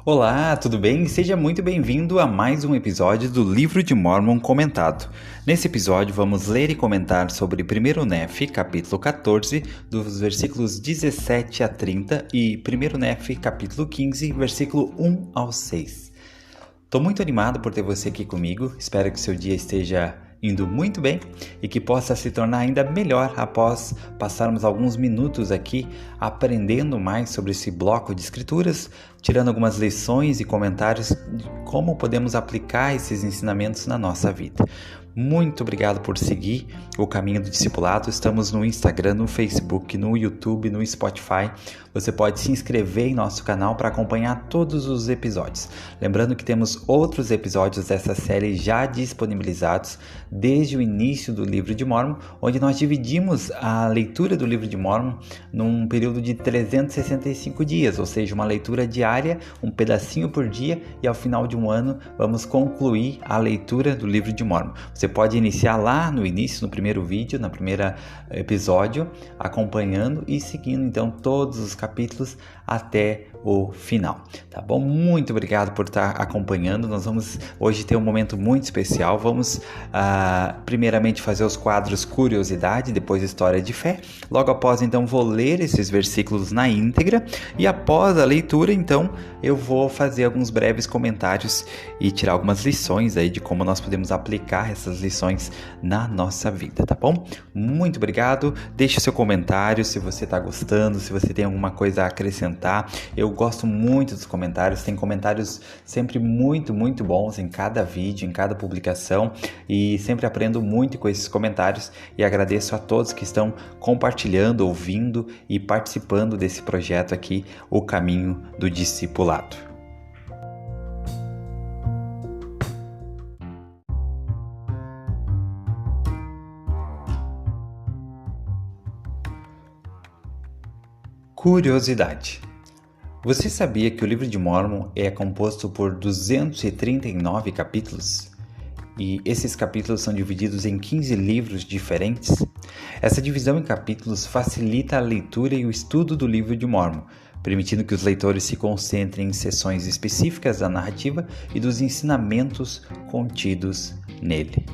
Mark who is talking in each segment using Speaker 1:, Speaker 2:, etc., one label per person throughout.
Speaker 1: Olá, tudo bem? Seja muito bem-vindo a mais um episódio do Livro de Mórmon Comentado. Nesse episódio vamos ler e comentar sobre 1º Nefe, capítulo 14, dos versículos 17 a 30 e 1º Nefe, capítulo 15, versículo 1 ao 6. Estou muito animado por ter você aqui comigo, espero que seu dia esteja indo muito bem e que possa se tornar ainda melhor após passarmos alguns minutos aqui aprendendo mais sobre esse bloco de escrituras, tirando algumas lições e comentários de como podemos aplicar esses ensinamentos na nossa vida. Muito obrigado por seguir o Caminho do Discipulado. Estamos no Instagram, no Facebook, no YouTube, no Spotify. Você pode se inscrever em nosso canal para acompanhar todos os episódios. Lembrando que temos outros episódios dessa série já disponibilizados desde o início do Livro de Mórmon, onde nós dividimos a leitura do Livro de Mórmon num período de 365 dias, ou seja, uma leitura diária, um pedacinho por dia, e ao final de um ano vamos concluir a leitura do Livro de Mórmon. Você pode iniciar lá no início, no primeiro vídeo, no primeiro episódio, acompanhando e seguindo então todos os capítulos até o final, tá bom? Muito obrigado por estar acompanhando. Nós vamos hoje ter um momento muito especial. Vamos primeiramente fazer os quadros Curiosidade, depois História de Fé. Logo após, então, vou ler esses versículos na íntegra e após a leitura, então, eu vou fazer alguns breves comentários e tirar algumas lições aí de como nós podemos aplicar essas lições na nossa vida, tá bom? Muito obrigado. Deixe seu comentário se você está gostando, se você tem alguma coisa a acrescentar. Eu gosto muito dos comentários, tem comentários sempre muito bons em cada vídeo, em cada publicação, e sempre aprendo muito com esses comentários e agradeço a todos que estão compartilhando, ouvindo e participando desse projeto aqui, O Caminho do Discipulado. Curiosidade. Você sabia que o Livro de Mórmon é composto por 239 capítulos? E esses capítulos são divididos em 15 livros diferentes? Essa divisão em capítulos facilita a leitura e o estudo do Livro de Mórmon, permitindo que os leitores se concentrem em seções específicas da narrativa e dos ensinamentos contidos nele.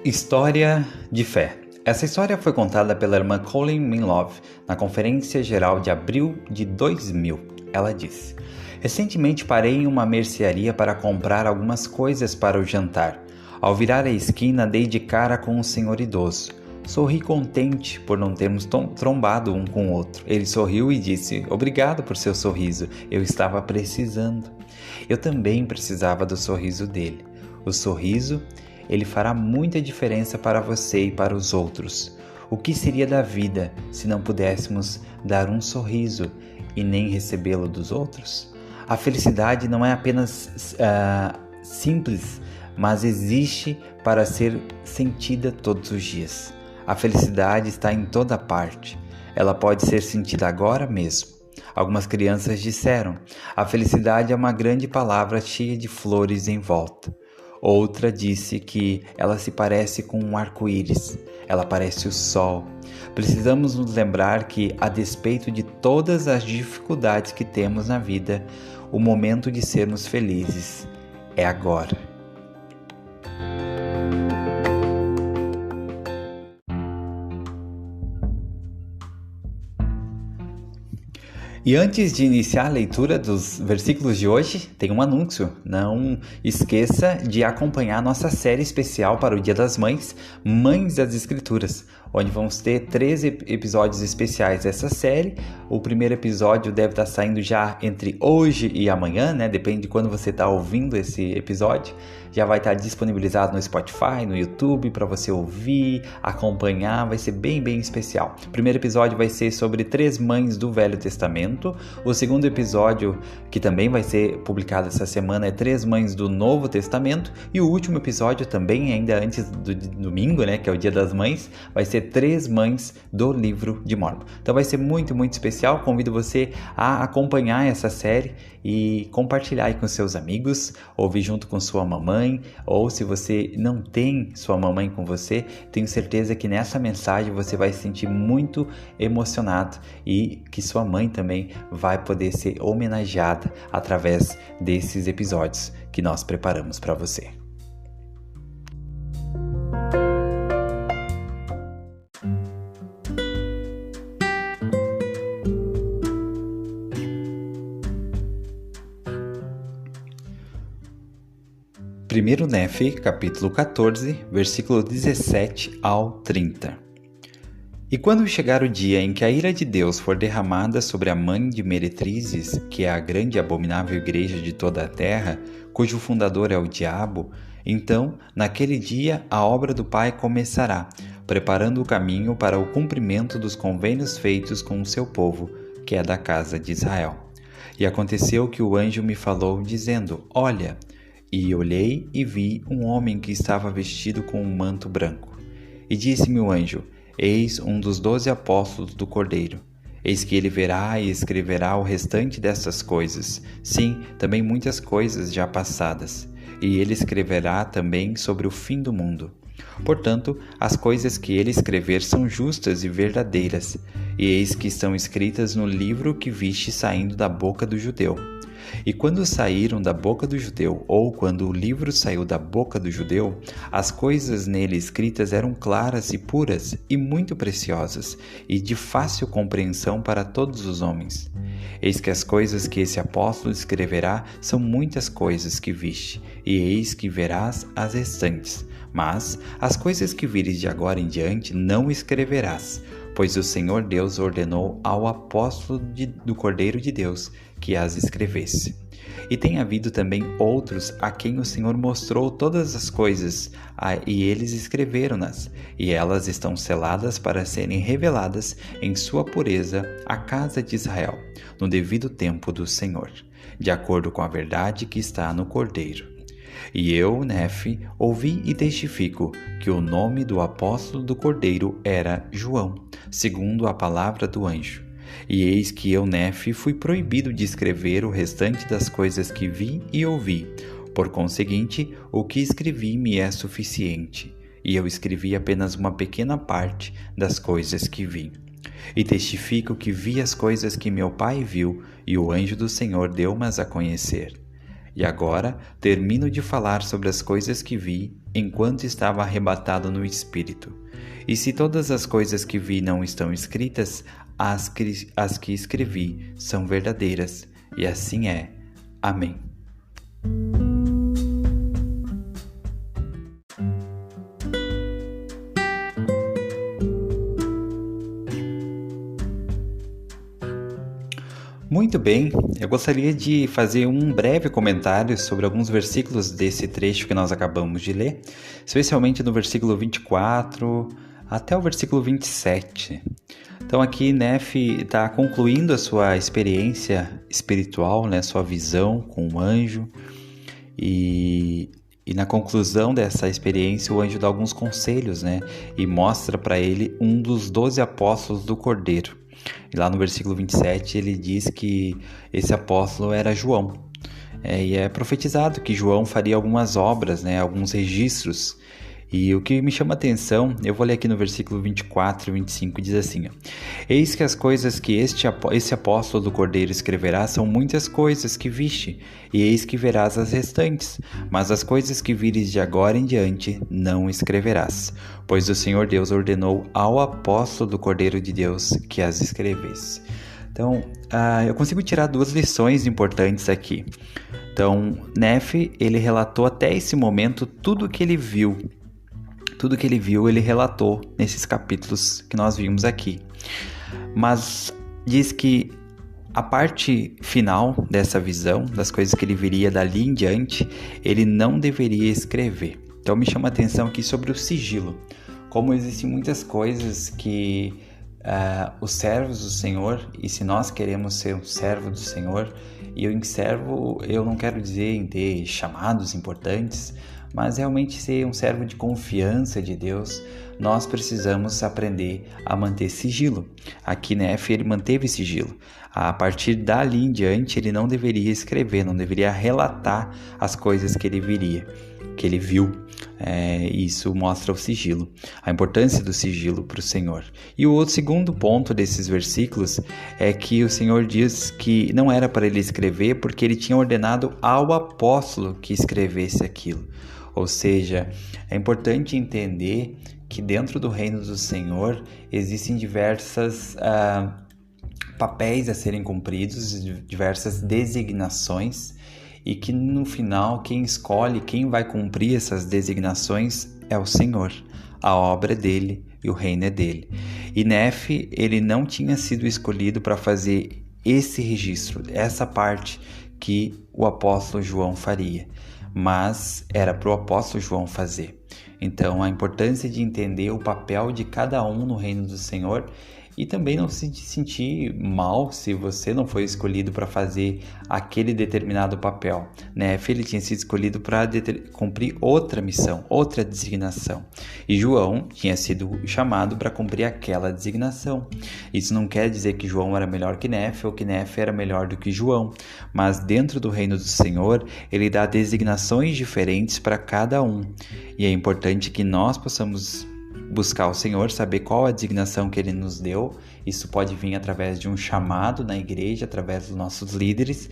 Speaker 1: História de Fé. Essa história foi contada pela irmã Colleen Minlove na Conferência Geral de abril de 2000. Ela disse: "Recentemente parei em uma mercearia para comprar algumas coisas para o jantar. Ao virar a esquina, dei de cara com um senhor idoso. Sorri contente por não termos trombado um com o outro. Ele sorriu e disse: 'Obrigado por seu sorriso, eu estava precisando.' Eu também precisava do sorriso dele. O sorriso, ele fará muita diferença para você e para os outros. O que seria da vida se não pudéssemos dar um sorriso e nem recebê-lo dos outros? A felicidade não é apenas simples, mas existe para ser sentida todos os dias. A felicidade está em toda parte. Ela pode ser sentida agora mesmo. Algumas crianças disseram: a felicidade é uma grande palavra cheia de flores em volta. Outra disse que ela se parece com um arco-íris, ela parece o sol. Precisamos nos lembrar que, a despeito de todas as dificuldades que temos na vida, o momento de sermos felizes é agora." E antes de iniciar a leitura dos versículos de hoje, tem um anúncio. Não esqueça de acompanhar nossa série especial para o Dia das Mães, Mães das Escrituras, onde vamos ter 13 episódios especiais dessa série. O primeiro episódio deve estar saindo já entre hoje e amanhã, né? Depende de quando você está ouvindo esse episódio. Já vai estar disponibilizado no Spotify, no YouTube, para você ouvir, acompanhar. Vai ser bem especial. O primeiro episódio vai ser sobre 3 mães do Velho Testamento. O segundo episódio, que também vai ser publicado essa semana, é 3 mães do Novo Testamento. E o último episódio, também ainda antes do domingo, né, que é o Dia das Mães, vai ser ser 3 mães do livro de Mórmon. Então vai ser muito, muito especial. Convido você a acompanhar essa série e compartilhar aí com seus amigos, ouvir junto com sua mamãe, ou se você não tem sua mamãe com você, tenho certeza que nessa mensagem você vai se sentir muito emocionado e que sua mãe também vai poder ser homenageada através desses episódios que nós preparamos para você. Primeiro Nefe, capítulo 14, versículo 17 ao 30. E quando chegar o dia em que a ira de Deus for derramada sobre a mãe de Meretrizes, que é a grande e abominável igreja de toda a terra, cujo fundador é o diabo, então, naquele dia, a obra do Pai começará, preparando o caminho para o cumprimento dos convênios feitos com o seu povo, que é da casa de Israel. E aconteceu que o anjo me falou, dizendo: Olha, e olhei e vi um homem que estava vestido com um manto branco. E disse-me o anjo: Eis um dos 12 apóstolos do Cordeiro. Eis que ele verá e escreverá o restante destas coisas, sim, também muitas coisas já passadas. E ele escreverá também sobre o fim do mundo. Portanto, as coisas que ele escrever são justas e verdadeiras, e eis que estão escritas no livro que viste saindo da boca do judeu. E quando saíram da boca do judeu, ou quando o livro saiu da boca do judeu, as coisas nele escritas eram claras e puras e muito preciosas, e de fácil compreensão para todos os homens. Eis que as coisas que esse apóstolo escreverá são muitas coisas que viste, e eis que verás as restantes. Mas as coisas que vires de agora em diante não escreverás, pois o Senhor Deus ordenou ao apóstolo do Cordeiro de Deus que as escrevesse. E tem havido também outros a quem o Senhor mostrou todas as coisas, e eles escreveram-nas, e elas estão seladas para serem reveladas em sua pureza à casa de Israel, no devido tempo do Senhor, de acordo com a verdade que está no Cordeiro. E eu, Nefe, ouvi e testifico que o nome do apóstolo do Cordeiro era João, segundo a palavra do anjo. E eis que eu, Nefe, fui proibido de escrever o restante das coisas que vi e ouvi. Por conseguinte, o que escrevi me é suficiente, e eu escrevi apenas uma pequena parte das coisas que vi. E testifico que vi as coisas que meu pai viu, e o anjo do Senhor deu-mas a conhecer. E agora termino de falar sobre as coisas que vi enquanto estava arrebatado no Espírito. E se todas as coisas que vi não estão escritas, as que escrevi são verdadeiras. E assim é. Amém. Muito bem, eu gostaria de fazer um breve comentário sobre alguns versículos desse trecho que nós acabamos de ler, especialmente no versículo 24 até o versículo 27. Então aqui Nefe está concluindo a sua experiência espiritual, sua visão com o anjo, e na conclusão dessa experiência o anjo dá alguns conselhos, e mostra para ele um dos 12 apóstolos do Cordeiro. E lá no versículo 27 ele diz que esse apóstolo era João. E é profetizado que João faria algumas obras, alguns registros. E o que me chama a atenção, eu vou ler aqui no versículo 24 e 25, diz assim: Eis que as coisas que esse apóstolo do Cordeiro escreverá são muitas coisas que viste, e eis que verás as restantes, mas as coisas que vires de agora em diante não escreverás, pois o Senhor Deus ordenou ao apóstolo do Cordeiro de Deus que as escrevesse. Então, eu consigo tirar 2 lições importantes aqui. Então, Nefe, ele relatou até esse momento tudo o que ele viu. Tudo que ele viu, ele relatou nesses capítulos que nós vimos aqui. Mas diz que a parte final dessa visão, das coisas que ele viria dali em diante, ele não deveria escrever. Então me chama a atenção aqui sobre o sigilo. Como existem muitas coisas que os servos do Senhor, e se nós queremos ser um servo do Senhor, e em servo eu não quero dizer em ter chamados importantes, mas realmente ser um servo de confiança de Deus, nós precisamos aprender a manter sigilo. Aqui Nefe, ele manteve sigilo. A partir dali em diante, ele não deveria escrever, não deveria relatar as coisas que ele viu. Isso mostra o sigilo, a importância do sigilo para o Senhor. E o outro segundo ponto desses versículos é que o Senhor diz que não era para ele escrever porque ele tinha ordenado ao apóstolo que escrevesse aquilo. Ou seja, é importante entender que dentro do reino do Senhor existem diversas papéis a serem cumpridos, diversas designações, e que no final quem escolhe, quem vai cumprir essas designações é o Senhor. A obra é dele e o reino é dele. E Nefe, ele não tinha sido escolhido para fazer esse registro, essa parte que o apóstolo João faria, mas era para o apóstolo João fazer. Então, a importância de entender o papel de cada um no reino do Senhor e também não se sentir mal se você não foi escolhido para fazer aquele determinado papel. Nefe, ele tinha sido escolhido para cumprir outra missão, outra designação. E João tinha sido chamado para cumprir aquela designação. Isso não quer dizer que João era melhor que Nefe ou que Nefe era melhor do que João, mas dentro do reino do Senhor, ele dá designações diferentes para cada um. E é importante que nós possamos buscar o Senhor, saber qual a designação que Ele nos deu. Isso pode vir através de um chamado na igreja, através dos nossos líderes,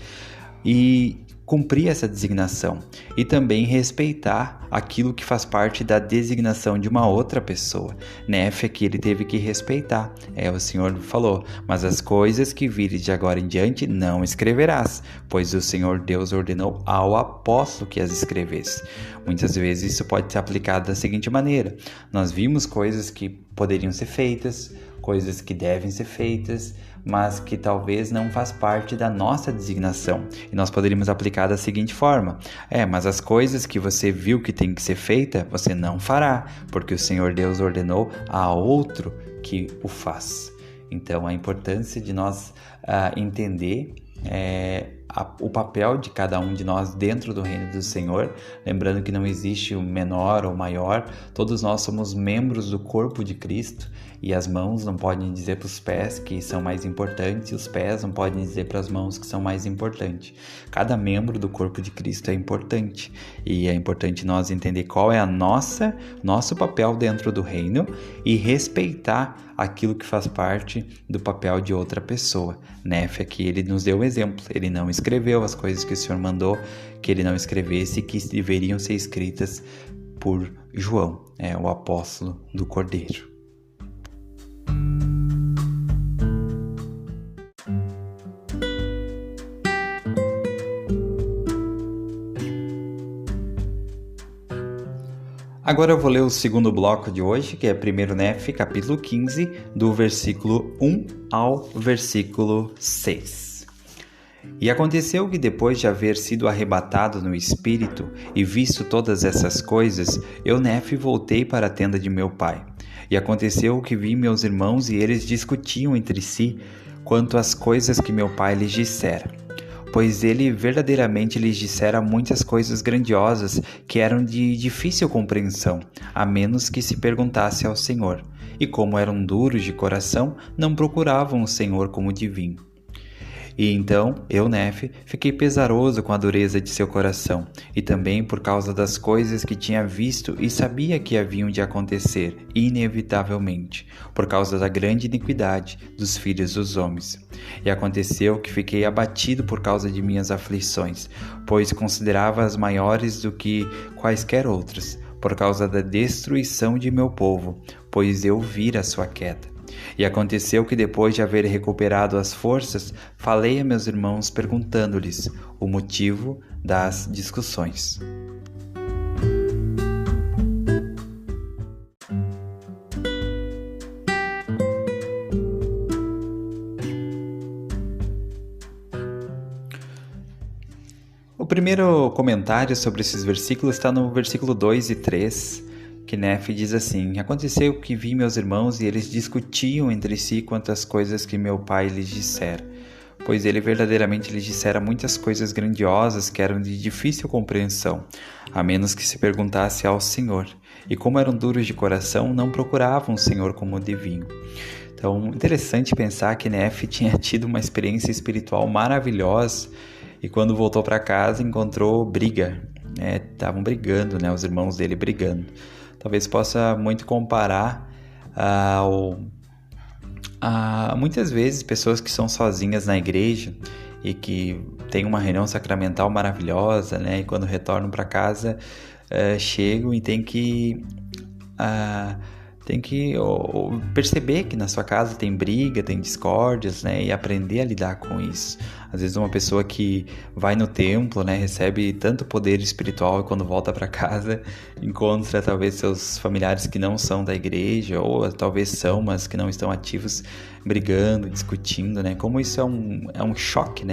Speaker 1: e cumprir essa designação. E também respeitar aquilo que faz parte da designação de uma outra pessoa. Nefe aqui, ele teve que respeitar. O Senhor falou, mas as coisas que vires de agora em diante não escreverás, pois o Senhor Deus ordenou ao apóstolo que as escrevesse. Muitas vezes isso pode ser aplicado da seguinte maneira: nós vimos coisas que poderiam ser feitas, coisas que devem ser feitas, mas que talvez não faz parte da nossa designação. E nós poderíamos aplicar da seguinte forma: mas as coisas que você viu que tem que ser feita, você não fará, porque o Senhor Deus ordenou a outro que o faz. Então, a importância de nós entender o papel de cada um de nós dentro do reino do Senhor, lembrando que não existe o menor ou maior, todos nós somos membros do corpo de Cristo, e as mãos não podem dizer para os pés que são mais importantes, e os pés não podem dizer para as mãos que são mais importantes. Cada membro do corpo de Cristo é importante, e é importante nós entender qual é nosso papel dentro do reino e respeitar aquilo que faz parte do papel de outra pessoa. Nefe aqui, ele nos deu um exemplo, ele não escreveu as coisas que o Senhor mandou que ele não escrevesse e que deveriam ser escritas por João, o apóstolo do Cordeiro. Agora eu vou ler o segundo bloco de hoje, que é 1 Nefe, capítulo 15, do versículo 1 ao versículo 6. E aconteceu que depois de haver sido arrebatado no espírito e visto todas essas coisas, eu, Nefe, voltei para a tenda de meu pai. E aconteceu que vi meus irmãos e eles discutiam entre si quanto às coisas que meu pai lhes dissera. Pois ele verdadeiramente lhes dissera muitas coisas grandiosas que eram de difícil compreensão, a menos que se perguntasse ao Senhor. E como eram duros de coração, não procuravam o Senhor como divino. E então, eu, Nefe, fiquei pesaroso com a dureza de seu coração, e também por causa das coisas que tinha visto e sabia que haviam de acontecer, inevitavelmente, por causa da grande iniquidade dos filhos dos homens. E aconteceu que fiquei abatido por causa de minhas aflições, pois considerava-as maiores do que quaisquer outras, por causa da destruição de meu povo, pois eu vira a sua queda. E aconteceu que depois de haver recuperado as forças, falei a meus irmãos perguntando-lhes o motivo das discussões. O primeiro comentário sobre esses versículos está no versículo 2 e 3, que Nefe diz assim: Aconteceu que vi meus irmãos e eles discutiam entre si quanto às coisas que meu pai lhes dissera. pois ele verdadeiramente lhes dissera muitas coisas grandiosas que eram de difícil compreensão, a menos que se perguntasse ao Senhor. E como eram duros de coração, não procuravam o Senhor como deviam. Então, interessante pensar que Nefe tinha tido uma experiência espiritual maravilhosa e quando voltou para casa encontrou briga. Estavam brigando, os irmãos dele brigando. Talvez possa muito comparar muitas vezes pessoas que são sozinhas na igreja e que têm uma reunião sacramental maravilhosa, e quando retornam para casa chegam e tem que perceber que na sua casa tem briga, tem discórdias, e aprender a lidar com isso. Às vezes uma pessoa que vai no templo, recebe tanto poder espiritual e quando volta para casa encontra talvez seus familiares que não são da igreja ou talvez são, mas que não estão ativos, brigando, discutindo, Como isso é um choque,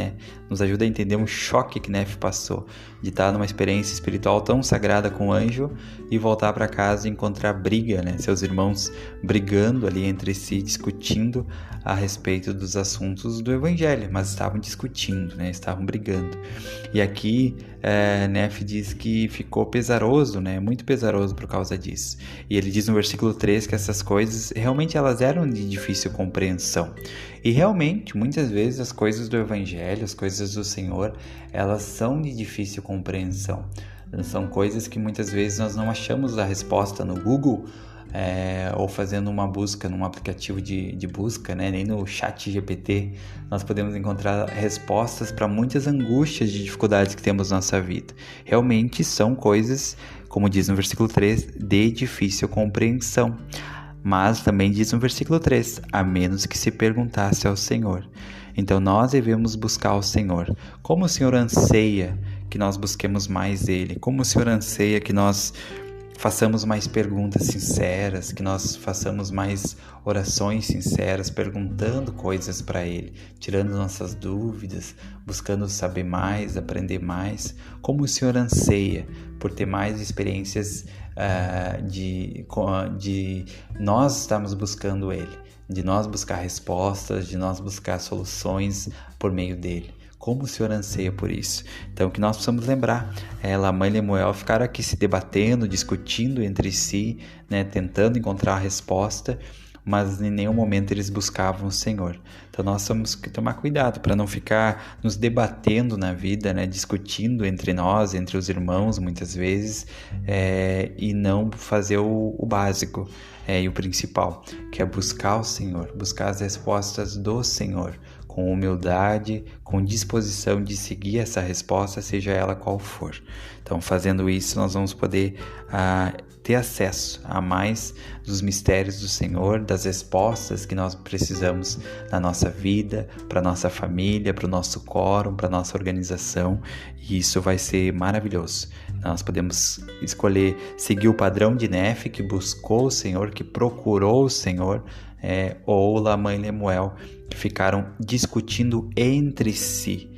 Speaker 1: Nos ajuda a entender um choque que Nefe passou de estar numa experiência espiritual tão sagrada com o anjo e voltar para casa e encontrar briga, Seus irmãos brigando ali entre si, discutindo a respeito dos assuntos do evangelho, mas estavam discutindo, estavam brigando. E aqui Nefe diz que ficou pesaroso, muito pesaroso por causa disso. E ele diz no versículo 3 que essas coisas realmente elas eram de difícil compreensão. E realmente, muitas vezes as coisas do evangelho, as coisas do Senhor, elas são de difícil compreensão. São coisas que muitas vezes nós não achamos a resposta no Google, ou fazendo uma busca num aplicativo de busca, nem no ChatGPT nós podemos encontrar respostas para muitas angústias e dificuldades que temos na nossa vida. Realmente são coisas, como diz no versículo 3, de difícil compreensão. Mas também diz no versículo 3, a menos que se perguntasse ao Senhor. Então nós devemos buscar o Senhor. Como o Senhor anseia que nós busquemos mais Ele? Como o Senhor anseia que nós façamos mais perguntas sinceras, que nós façamos mais orações sinceras, perguntando coisas para Ele, tirando nossas dúvidas, buscando saber mais, aprender mais. Como o Senhor anseia por ter mais experiências de nós estarmos buscando Ele, de nós buscar respostas, de nós buscar soluções por meio dEle. Como o Senhor anseia por isso. Então, que nós possamos lembrar, Lamã e Lemuel ficaram aqui se debatendo, discutindo entre si, tentando encontrar a resposta, mas em nenhum momento eles buscavam o Senhor. Então, nós temos que tomar cuidado para não ficar nos debatendo na vida, discutindo entre nós, entre os irmãos, muitas vezes, e não fazer o básico e o principal, que é buscar o Senhor, buscar as respostas do Senhor, com humildade, com disposição de seguir essa resposta, seja ela qual for. Então, fazendo isso, nós vamos poder ter acesso a mais dos mistérios do Senhor, das respostas que nós precisamos na nossa vida, para a nossa família, para o nosso quórum, para a nossa organização, e isso vai ser maravilhoso. Nós podemos escolher seguir o padrão de Nefe, que buscou o Senhor, que procurou o Senhor, ou Lamã e Lemuel, que ficaram discutindo entre si,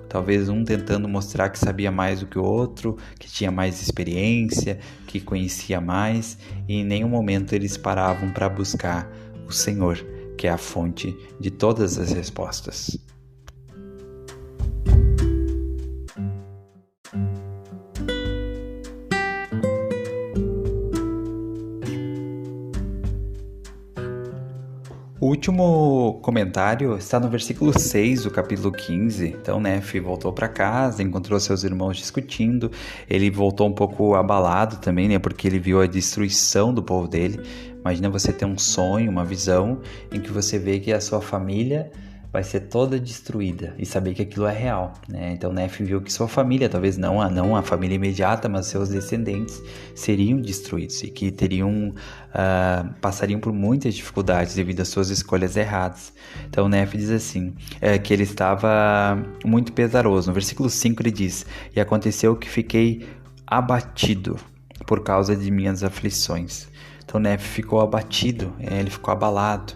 Speaker 1: talvez um tentando mostrar que sabia mais do que o outro, que tinha mais experiência, que conhecia mais, e em nenhum momento eles paravam para buscar o Senhor, que é a fonte de todas as respostas. O último comentário está no versículo 6 do capítulo 15. Então, Nefe voltou para casa, encontrou seus irmãos discutindo. Ele voltou um pouco abalado também, porque ele viu a destruição do povo dele. Imagina você ter um sonho, uma visão, em que você vê que a sua família vai ser toda destruída e saber que aquilo é real, Então Nefe viu que sua família, talvez não a família imediata, mas seus descendentes seriam destruídos e que passariam por muitas dificuldades devido às suas escolhas erradas. Então Nefe diz assim, que ele estava muito pesaroso. No versículo 5 ele diz, e aconteceu que fiquei abatido por causa de minhas aflições. Então Nefe ficou abatido, ele ficou abalado.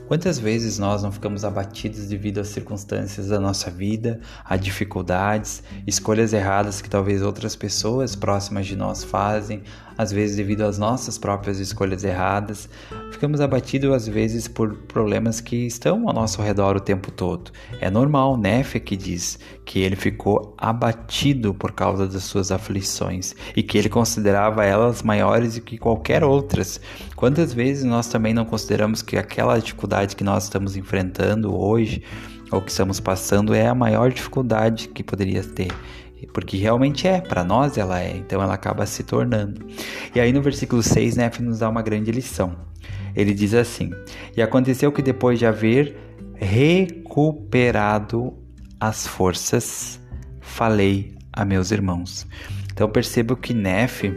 Speaker 1: Quantas vezes nós não ficamos abatidos devido às circunstâncias da nossa vida, a dificuldades, escolhas erradas que talvez outras pessoas próximas de nós fazem, às vezes devido às nossas próprias escolhas erradas. Ficamos abatidos às vezes por problemas que estão ao nosso redor o tempo todo. É normal, Nefe que diz que ele ficou abatido por causa das suas aflições e que ele considerava elas maiores do que qualquer outras. Quantas vezes nós também não consideramos que aquela dificuldade que nós estamos enfrentando hoje ou que estamos passando é a maior dificuldade que poderia ter? Porque realmente para nós ela é, então ela acaba se tornando. E aí no versículo 6, Nefe nos dá uma grande lição. Ele diz assim: e aconteceu que depois de haver recuperado as forças, falei a meus irmãos. Então percebo que Nefe,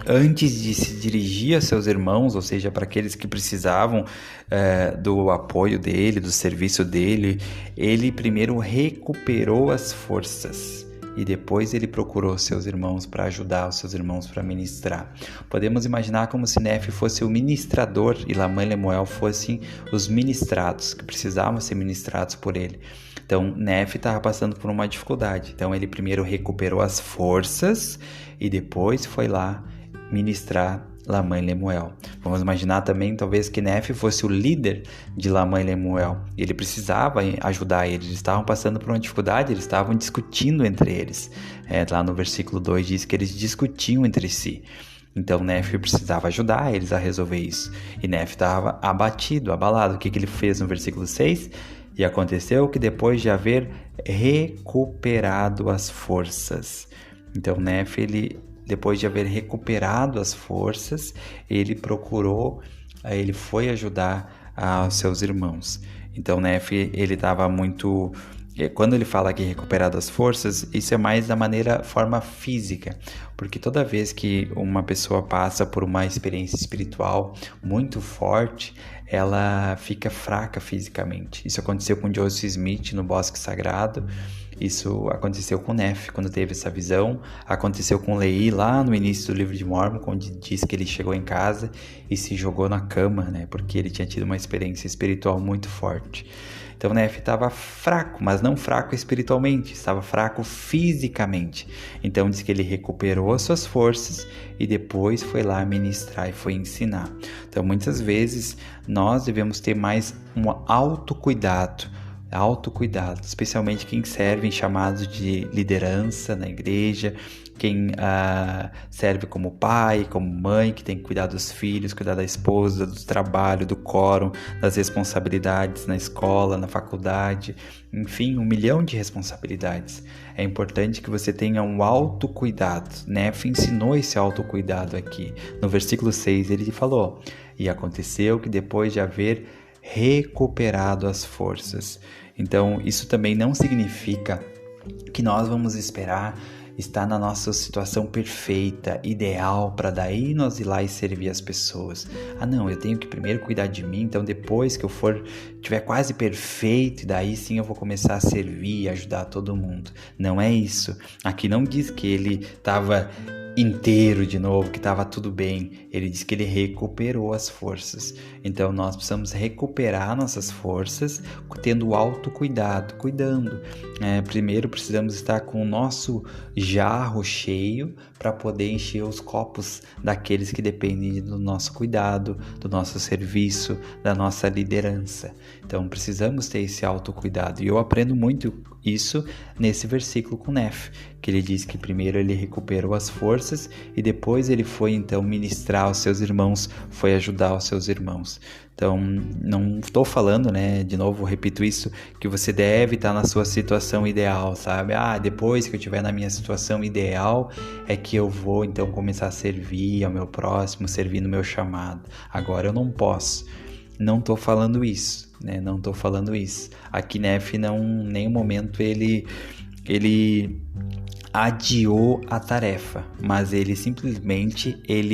Speaker 1: antes de se dirigir a seus irmãos, ou seja, para aqueles que precisavam do apoio dele, do serviço dele, ele primeiro recuperou as forças. E depois ele procurou seus irmãos para ajudar, os seus irmãos para ministrar. Podemos imaginar como se Nefe fosse o ministrador e Lamã e Lemuel fossem os ministrados, que precisavam ser ministrados por ele. Então, Nefe estava passando por uma dificuldade. Então, ele primeiro recuperou as forças e depois foi lá ministrar Lamã e Lemuel. Vamos imaginar também, talvez, que Nefe fosse o líder de Lamã e Lemuel. Ele precisava ajudar eles. Eles estavam passando por uma dificuldade, eles estavam discutindo entre eles. Lá no versículo 2 diz que eles discutiam entre si. Então, Nefe precisava ajudar eles a resolver isso. E Nefe estava abatido, abalado. O que ele fez no versículo 6? E aconteceu que depois de haver recuperado as forças. Então, Nefe, depois de haver recuperado as forças, ele foi ajudar aos seus irmãos. Então, Nefe, ele estava muito... Quando ele fala que recuperado as forças, isso é mais da forma física, porque toda vez que uma pessoa passa por uma experiência espiritual muito forte, ela fica fraca fisicamente. Isso aconteceu com Joseph Smith no Bosque Sagrado, isso aconteceu com Nefe quando teve essa visão, aconteceu com Lehi lá no início do livro de Mórmon, onde diz que ele chegou em casa e se jogou na cama, porque ele tinha tido uma experiência espiritual muito forte. Então Nefe estava fraco, mas não fraco espiritualmente, estava fraco fisicamente. Então diz que ele recuperou as suas forças e depois foi lá ministrar e foi ensinar. Então muitas vezes nós devemos ter mais um autocuidado, especialmente quem serve em chamados de liderança na igreja, quem serve como pai, como mãe, que tem que cuidar dos filhos, cuidar da esposa, do trabalho, do quórum, das responsabilidades na escola, na faculdade, enfim, 1 milhão de responsabilidades. É importante que você tenha um autocuidado. Nefe ensinou esse autocuidado aqui. No versículo 6 ele falou: e aconteceu que depois de haver recuperado as forças. Então, isso também não significa que nós vamos esperar estar na nossa situação perfeita, ideal, para daí nós ir lá e servir as pessoas. Não, eu tenho que primeiro cuidar de mim, então depois que eu tiver quase perfeito, daí sim eu vou começar a servir e ajudar todo mundo. Não é isso. Aqui não diz que ele estava inteiro de novo, que estava tudo bem. Ele diz que ele recuperou as forças. Então nós precisamos recuperar nossas forças tendo autocuidado, cuidando. Primeiro precisamos estar com o nosso jarro cheio para poder encher os copos daqueles que dependem do nosso cuidado, do nosso serviço, da nossa liderança. Então precisamos ter esse autocuidado. E eu aprendo muito isso nesse versículo com Nefe, que ele diz que primeiro ele recuperou as forças e depois ele foi então ministrar aos seus irmãos, foi ajudar aos seus irmãos. Então, não estou falando, de novo, repito isso, que você deve estar na sua situação ideal, sabe? Depois que eu estiver na minha situação ideal, é que eu vou então começar a servir ao meu próximo, servir no meu chamado. Agora eu não posso. Não estou falando isso, Não estou falando isso. Aqui Nefe, em nenhum momento ele adiou a tarefa, mas ele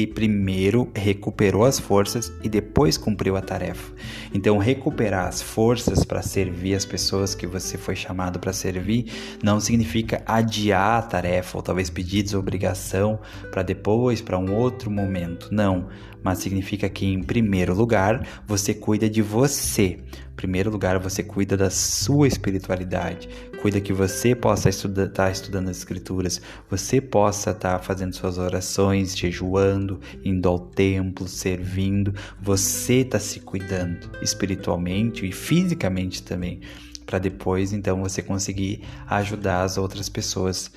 Speaker 1: primeiro recuperou as forças e depois cumpriu a tarefa. Então, recuperar as forças para servir as pessoas que você foi chamado para servir não significa adiar a tarefa ou talvez pedir desobrigação para depois, para um outro momento. Não, mas significa que em primeiro lugar você cuida de você. Em primeiro lugar, você cuida da sua espiritualidade, cuida que você possa estar estudando as Escrituras, você possa estar fazendo suas orações, jejuando, indo ao templo, servindo. Você está se cuidando espiritualmente e fisicamente também, para depois, então, você conseguir ajudar as outras pessoas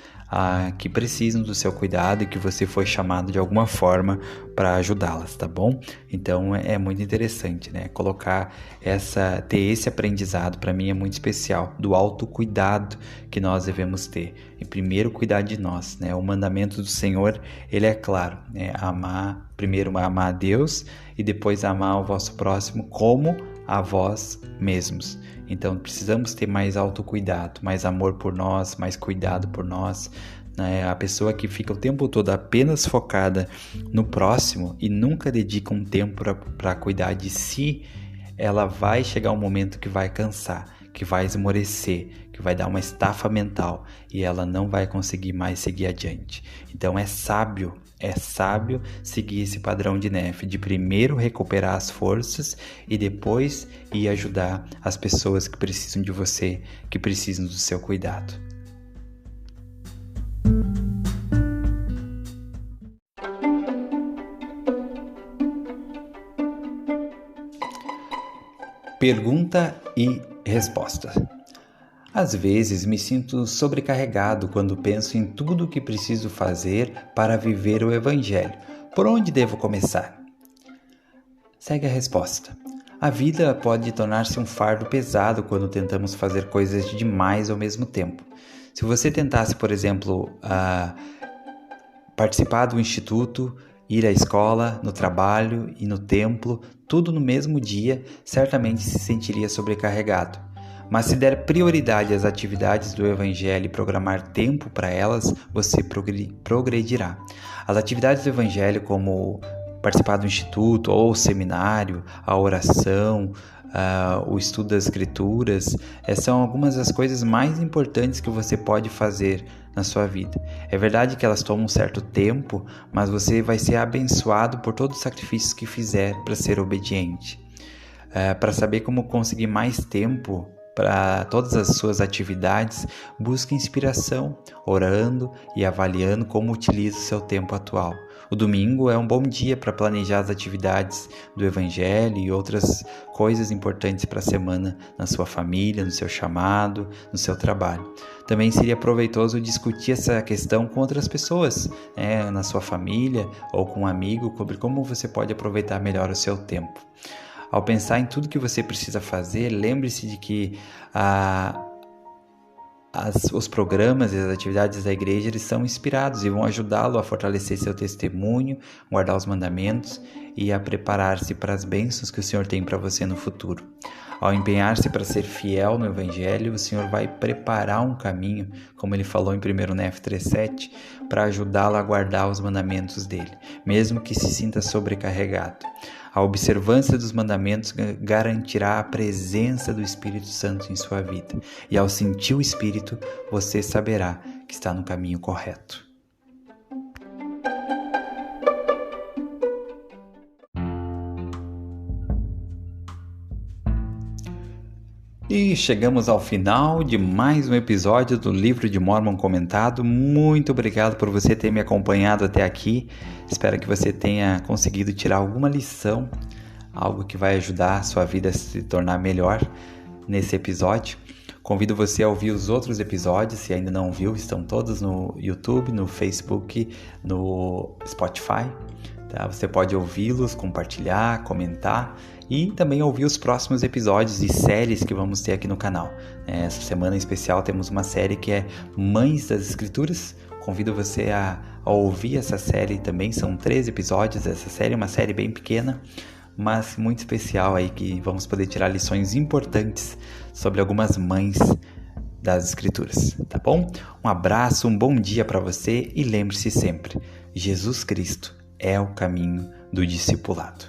Speaker 1: que precisam do seu cuidado e que você foi chamado de alguma forma para ajudá-las, tá bom? Então é muito interessante, né? Ter esse aprendizado para mim é muito especial, do autocuidado que nós devemos ter. E primeiro cuidar de nós, né? O mandamento do Senhor, ele é claro, né? Primeiro amar a Deus e depois amar o vosso próximo como a vós mesmos. Então precisamos ter mais autocuidado, mais amor por nós, mais cuidado por nós, né? A pessoa que fica o tempo todo apenas focada no próximo e nunca dedica um tempo para cuidar de si, ela vai chegar um momento que vai cansar, que vai esmorecer, que vai dar uma estafa mental e ela não vai conseguir mais seguir adiante. Então é sábio seguir esse padrão de Nefe, de primeiro recuperar as forças e depois ir ajudar as pessoas que precisam de você, que precisam do seu cuidado. Pergunta e resposta. Às vezes me sinto sobrecarregado quando penso em tudo o que preciso fazer para viver o Evangelho. Por onde devo começar? Segue a resposta. A vida pode tornar-se um fardo pesado quando tentamos fazer coisas demais ao mesmo tempo. Se você tentasse, por exemplo, participar do instituto, ir à escola, no trabalho e no templo, tudo no mesmo dia, certamente se sentiria sobrecarregado. Mas se der prioridade às atividades do Evangelho e programar tempo para elas, você progredirá. As atividades do Evangelho, como participar do instituto ou seminário, a oração, o estudo das Escrituras, são algumas das coisas mais importantes que você pode fazer na sua vida. É verdade que elas tomam um certo tempo, mas você vai ser abençoado por todos os sacrifícios que fizer para ser obediente. Para saber como conseguir mais tempo para todas as suas atividades, busque inspiração, orando e avaliando como utiliza o seu tempo atual. O domingo é um bom dia para planejar as atividades do Evangelho e outras coisas importantes para a semana na sua família, no seu chamado, no seu trabalho. Também seria proveitoso discutir essa questão com outras pessoas, na sua família ou com um amigo, sobre como você pode aproveitar melhor o seu tempo. Ao pensar em tudo que você precisa fazer, lembre-se de que os programas e as atividades da igreja eles são inspirados e vão ajudá-lo a fortalecer seu testemunho, guardar os mandamentos e a preparar-se para as bênçãos que o Senhor tem para você no futuro. Ao empenhar-se para ser fiel no Evangelho, o Senhor vai preparar um caminho, como ele falou em 1 Nefe 3,7, para ajudá-lo a guardar os mandamentos dele, mesmo que se sinta sobrecarregado. A observância dos mandamentos garantirá a presença do Espírito Santo em sua vida. E ao sentir o Espírito, você saberá que está no caminho correto. E chegamos ao final de mais um episódio do Livro de Mórmon Comentado. Muito obrigado por você ter me acompanhado até aqui. Espero que você tenha conseguido tirar alguma lição, algo que vai ajudar a sua vida a se tornar melhor nesse episódio. Convido você a ouvir os outros episódios, se ainda não viu, estão todos no YouTube, no Facebook, no Spotify. Tá? Você pode ouvi-los, compartilhar, comentar e também ouvir os próximos episódios e séries que vamos ter aqui no canal. Essa semana em especial temos uma série que é Mães das Escrituras. Convido você a ouvir essa série também, são 13 episódios. Essa série é uma série bem pequena, mas muito especial aí, que vamos poder tirar lições importantes sobre algumas mães das Escrituras, tá bom? Um abraço, um bom dia para você e lembre-se sempre, Jesus Cristo é o caminho do discipulado.